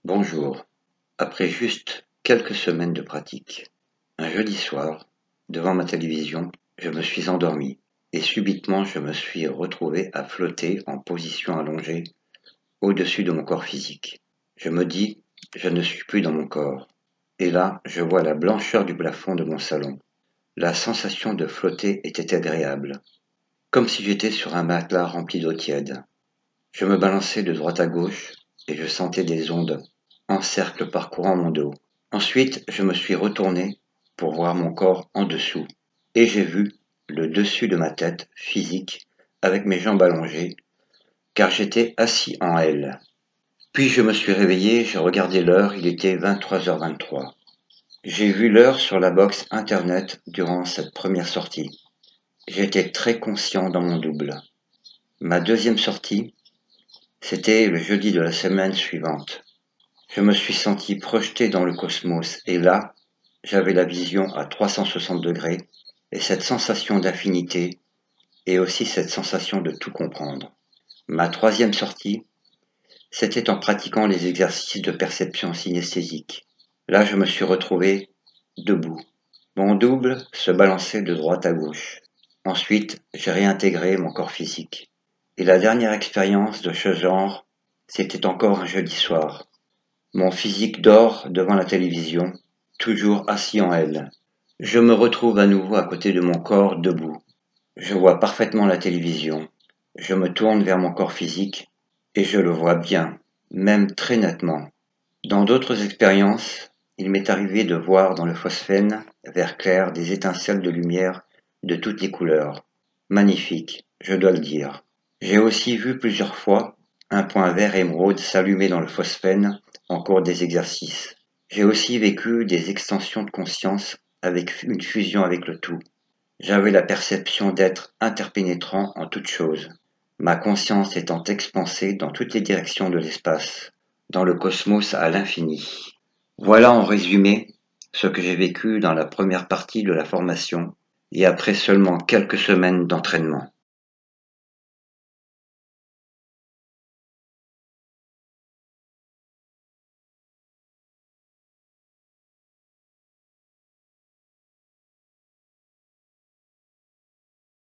Bonjour. Après juste quelques semaines de pratique, un jeudi soir, devant ma télévision, je me suis endormi et subitement je me suis retrouvé à flotter en position allongée au-dessus de mon corps physique. Je me dis, je ne suis plus dans mon corps. Et là, je vois la blancheur du plafond de mon salon. La sensation de flotter était agréable, comme si j'étais sur un matelas rempli d'eau tiède. Je me balançais de droite à gauche et je sentais des ondes en cercle parcourant mon dos. Ensuite, je me suis retourné pour voir mon corps en dessous et j'ai vu le dessus de ma tête physique avec mes jambes allongées car j'étais assis en L. Puis je me suis réveillé, j'ai regardé l'heure, il était 23h23. J'ai vu l'heure sur la box internet durant cette première sortie. J'étais très conscient dans mon double. Ma deuxième sortie, c'était le jeudi de la semaine suivante. Je me suis senti projeté dans le cosmos et là, j'avais la vision à 360 degrés et cette sensation d'infinité et aussi cette sensation de tout comprendre. Ma troisième sortie, c'était en pratiquant les exercices de perception synesthésique. Là, je me suis retrouvé debout. Mon double se balançait de droite à gauche. Ensuite, j'ai réintégré mon corps physique. Et la dernière expérience de ce genre, c'était encore un jeudi soir. Mon physique dort devant la télévision, toujours assis en L. Je me retrouve à nouveau à côté de mon corps debout. Je vois parfaitement la télévision. Je me tourne vers mon corps physique et je le vois bien, même très nettement. Dans d'autres expériences, il m'est arrivé de voir dans le phosphène vert clair des étincelles de lumière de toutes les couleurs. Magnifique, je dois le dire. J'ai aussi vu plusieurs fois un point vert émeraude s'allumer dans le phosphène en cours des exercices. J'ai aussi vécu des extensions de conscience avec une fusion avec le tout. J'avais la perception d'être interpénétrant en toutes choses, ma conscience étant expansée dans toutes les directions de l'espace, dans le cosmos à l'infini. Voilà en résumé ce que j'ai vécu dans la première partie de la formation et après seulement quelques semaines d'entraînement.